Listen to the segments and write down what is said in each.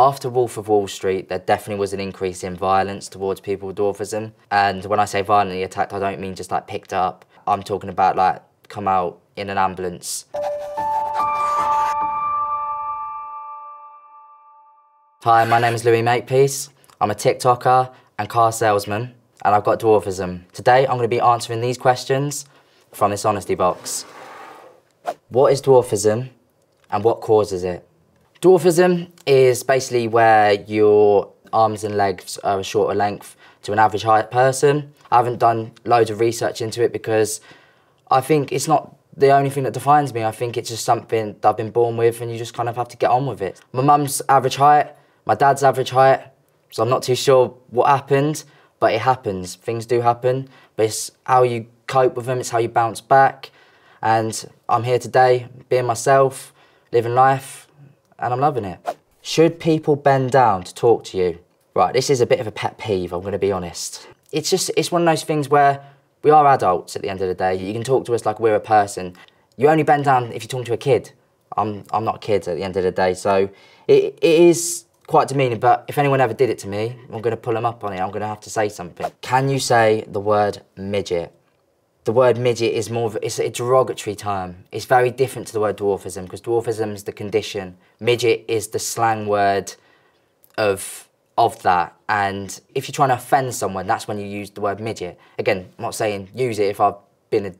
After Wolf of Wall Street, there definitely was an increase in violence towards people with dwarfism. And when I say violently attacked, I don't mean just like picked up. I'm talking about like come out in an ambulance. Hi, my name is Louis Makepeace. I'm a TikToker and car salesman, and I've got dwarfism. Today, I'm going to be answering these questions from this honesty box. What is dwarfism and what causes it? Dwarfism is basically where your arms and legs are a shorter length to an average height person. I haven't done loads of research into it because I think it's not the only thing that defines me. I think it's just something that I've been born with and you just kind of have to get on with it. My mum's average height, my dad's average height, so I'm not too sure what happened, but it happens. Things do happen, but it's how you cope with them, it's how you bounce back. And I'm here today, being myself, living life, and I'm loving it. Should people bend down to talk to you? Right, this is a bit of a pet peeve, I'm gonna be honest. It's one of those things where we are adults at the end of the day. You can talk to us like we're a person. You only bend down if you're talking to a kid. I'm not a kid at the end of the day, so it is quite demeaning, but if anyone ever did it to me, I'm gonna pull them up on it, I'm gonna have to say something. Can you say the word midget? The word midget is more of it's a derogatory term. It's very different to the word dwarfism, because dwarfism is the condition. Midget is the slang word of that. And if you're trying to offend someone, that's when you use the word midget. Again, I'm not saying use it if I've been a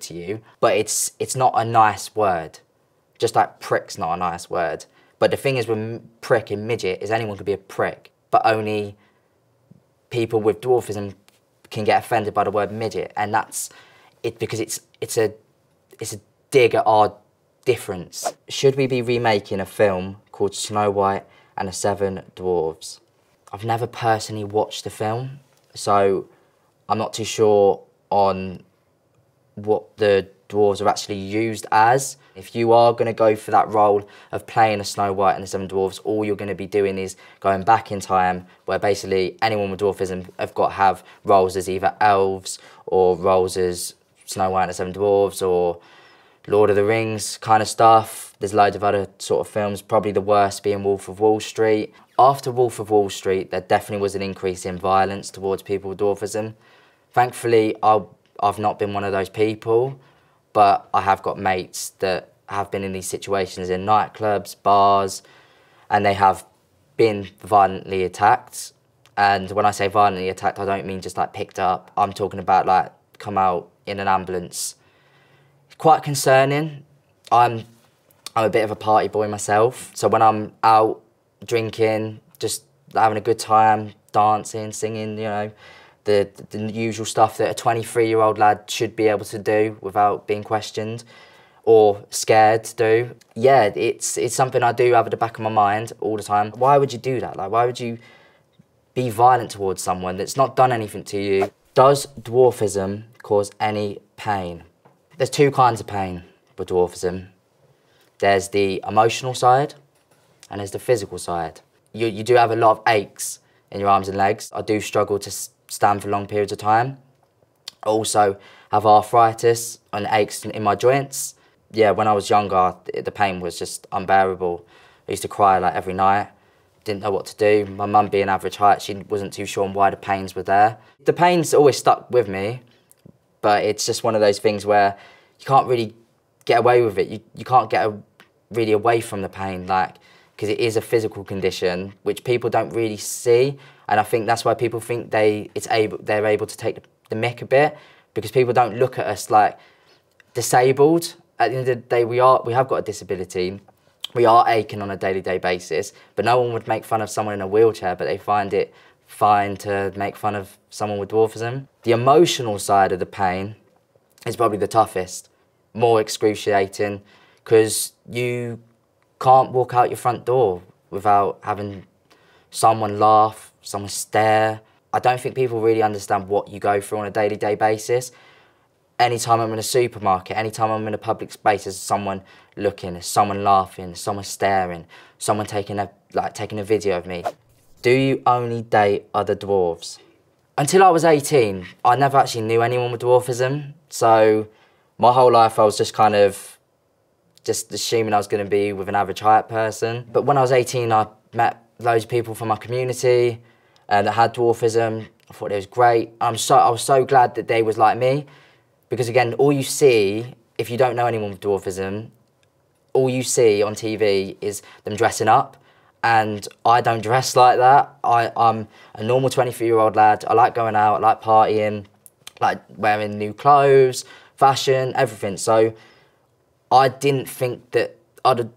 to you, but it's not a nice word. Just like prick's not a nice word. But the thing is with prick and midget is anyone could be a prick, but only people with dwarfism can get offended by the word midget, and that's it because it's a dig at our difference. Should we be remaking a film called Snow White and the Seven Dwarves? I've never personally watched the film, so I'm not too sure on what the dwarves are actually used as. If you are going to go for that role of playing a Snow White and the Seven Dwarves, all you're going to be doing is going back in time, where basically anyone with dwarfism have got to have roles as either elves or roles as Snow White and the Seven Dwarves or Lord of the Rings kind of stuff. There's loads of other sort of films, probably the worst being Wolf of Wall Street. After Wolf of Wall Street, there definitely was an increase in violence towards people with dwarfism. Thankfully, I've not been one of those people, but I have got mates that have been in these situations in nightclubs, bars, and they have been violently attacked. And when I say violently attacked, I don't mean just like picked up. I'm talking about like come out in an ambulance. It's quite concerning. I'm a bit of a party boy myself, so when I'm out drinking, just having a good time, dancing, singing, you know, the usual stuff that a 23-year-old lad should be able to do without being questioned or scared to do. Yeah, it's something I do have at the back of my mind all the time. Why would you do that? Like, why would you be violent towards someone that's not done anything to you? Does dwarfism cause any pain? There's two kinds of pain with dwarfism. There's the emotional side and there's the physical side. You do have a lot of aches in your arms and legs. I do struggle to stand for long periods of time. I also have arthritis and aches in my joints. Yeah, when I was younger, the pain was just unbearable. I used to cry like every night, didn't know what to do. My mum being average height, she wasn't too sure on why the pains were there. The pain's always stuck with me, but it's just one of those things where you can't really get away with it. You can't get really away from the pain, like, because it is a physical condition which people don't really see, and I think that's why people think they're able to take the mick a bit, because people don't look at us like disabled. At the end of the day, we have got a disability. We are aching on a day-to-day basis, but no one would make fun of someone in a wheelchair, but they find it fine to make fun of someone with dwarfism. The emotional side of the pain is probably the toughest, more excruciating, because you can't walk out your front door without having someone laugh, someone stare. I don't think people really understand what you go through on a day-to-day basis. Anytime I'm in a supermarket, anytime I'm in a public space, there's someone looking, there's someone laughing, someone staring, someone taking a video of me. Do you only date other dwarves? Until I was 18, I never actually knew anyone with dwarfism, so my whole life I was just kind of assuming I was going to be with an average height person. But when I was 18, I met loads of people from my community that had dwarfism. I thought it was great. I was so glad that they was like me, because again, all you see, if you don't know anyone with dwarfism, all you see on TV is them dressing up, and I don't dress like that. I'm a normal 23-year-old lad. I like going out, I like partying, like wearing new clothes, fashion, everything. So I didn't think that other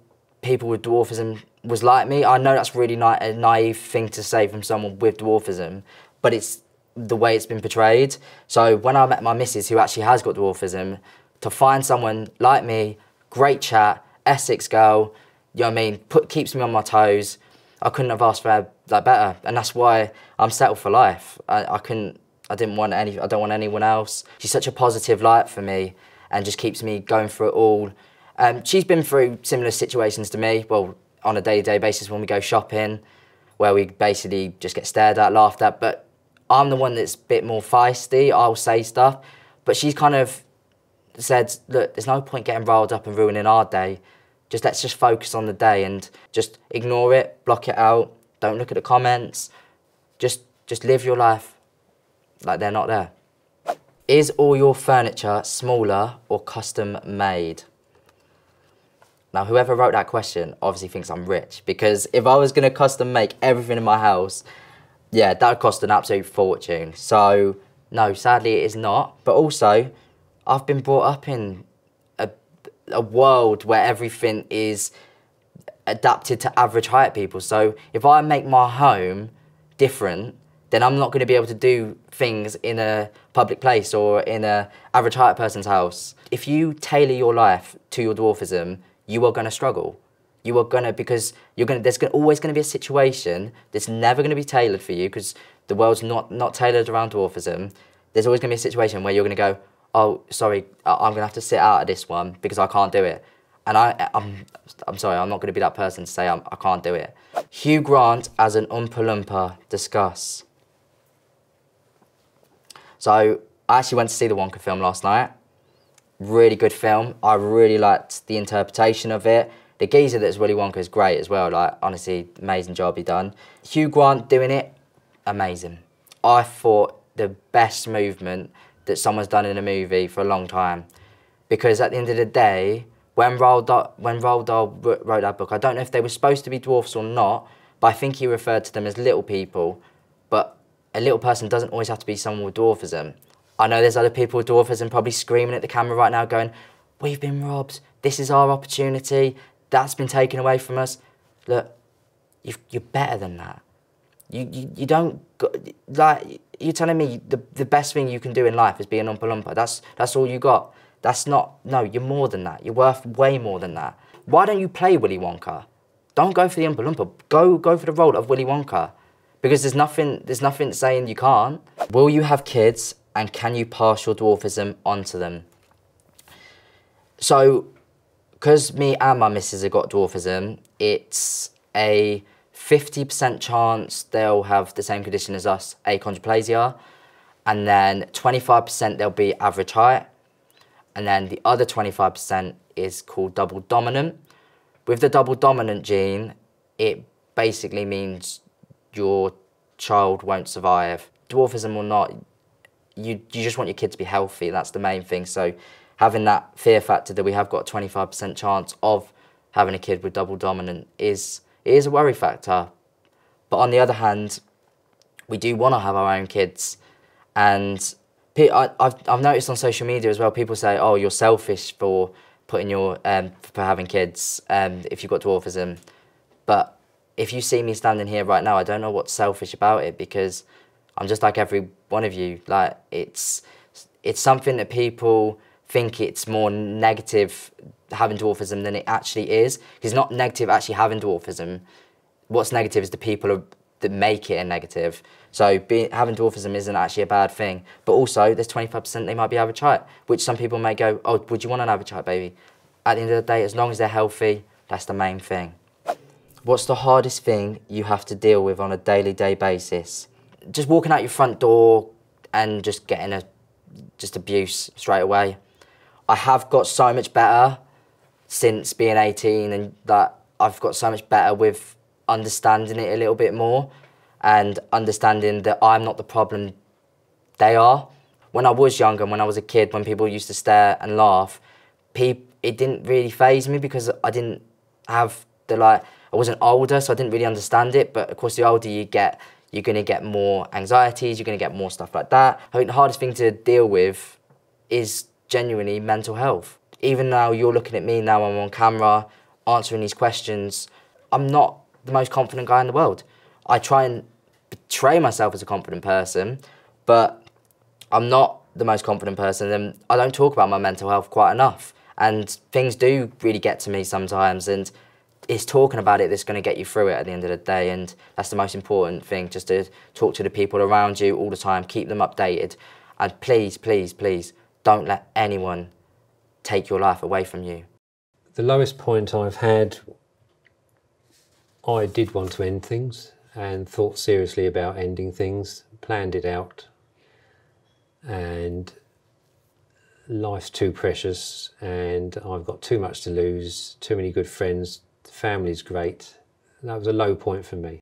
people with dwarfism was like me. I know that's really a naive thing to say from someone with dwarfism, but it's the way it's been portrayed. So when I met my missus, who actually has got dwarfism, to find someone like me, great chat, Essex girl, you know what I mean, keeps me on my toes, I couldn't have asked for like better, and that's why I'm settled for life. I don't want anyone else. She's such a positive light for me, and just keeps me going through it all. She's been through similar situations to me, well, on a day-to-day basis when we go shopping, where we basically just get stared at, laughed at, but I'm the one that's a bit more feisty. I'll say stuff, but she's kind of said, look, there's no point getting riled up and ruining our day. Let's just focus on the day and just ignore it, block it out, don't look at the comments, just live your life like they're not there. Is all your furniture smaller or custom made? Now, whoever wrote that question obviously thinks I'm rich, because if I was going to custom make everything in my house, yeah, that would cost an absolute fortune. So, no, sadly it is not. But also, I've been brought up in a world where everything is adapted to average height people. So if I make my home different, then I'm not going to be able to do things in a public place or in a average height person's house. If you tailor your life to your dwarfism, you are going to struggle. You are going to, because there's always going to be a situation that's never going to be tailored for you, because the world's not tailored around dwarfism. There's always going to be a situation where you're going to go, oh, sorry, I'm going to have to sit out of this one because I can't do it. And I'm sorry, I'm not going to be that person to say I can't do it. Hugh Grant as an Oompa Loompa, discuss. So, I actually went to see the Wonka film last night. Really good film. I really liked the interpretation of it. The geezer that's Willy Wonka is great as well. Like, honestly, amazing job he done. Hugh Grant doing it, amazing. I thought the best movement that someone's done in a movie for a long time. Because at the end of the day, when Roald Dahl wrote that book, I don't know if they were supposed to be dwarfs or not, but I think he referred to them as little people. But a little person doesn't always have to be someone with dwarfism. I know there's other people with dwarfism probably screaming at the camera right now going, we've been robbed, this is our opportunity, that's been taken away from us. Look, you're better than that. You don't, like, you're telling me the best thing you can do in life is be an Oompa Loompa. That's all you got. That's not, no, you're more than that. You're worth way more than that. Why don't you play Willy Wonka? Don't go for the Oompa Loompa. Go for the role of Willy Wonka. Because there's nothing saying you can't. Will you have kids, and can you pass your dwarfism onto them? So, because me and my missus have got dwarfism, it's a 50% chance they'll have the same condition as us, achondroplasia, and then 25% they'll be average height, and then the other 25% is called double dominant. With the double dominant gene, it basically means your child won't survive. Dwarfism or not, you just want your kid to be healthy, that's the main thing. So having that fear factor that we have got a 25% chance of having a kid with double dominant is a worry factor. But on the other hand, we do want to have our own kids. And I've noticed on social media as well, people say, oh, you're selfish for putting for having kids if you've got dwarfism. But if you see me standing here right now, I don't know what's selfish about it, because I'm just like every one of you. Like, it's something that people think it's more negative having dwarfism than it actually is. It's not negative actually having dwarfism. What's negative is the people that make it a negative. So having dwarfism isn't actually a bad thing. But also, there's 25% they might be average height, which some people may go, oh, would you want an average height baby? At the end of the day, as long as they're healthy, that's the main thing. What's the hardest thing you have to deal with on a daily basis? Just walking out your front door and just getting just abuse straight away. I have got so much better since being 18, and that I've got so much better with understanding it a little bit more and understanding that I'm not the problem, they are. When I was younger, when I was a kid, when people used to stare and laugh, it didn't really faze me because I didn't have I wasn't older, so I didn't really understand it. But of course, the older you get, you're going to get more anxieties, you're going to get more stuff like that. I think the hardest thing to deal with is genuinely mental health. Even though you're looking at me now, I'm on camera, answering these questions, I'm not the most confident guy in the world. I try and portray myself as a confident person, but I'm not the most confident person, and I don't talk about my mental health quite enough. And things do really get to me sometimes, and it's talking about it that's going to get you through it at the end of the day, and that's the most important thing, just to talk to the people around you all the time, keep them updated, and please, please, please, don't let anyone take your life away from you. The lowest point I've had, I did want to end things and thought seriously about ending things, planned it out, and life's too precious and I've got too much to lose, too many good friends, the family's great. That was a low point for me.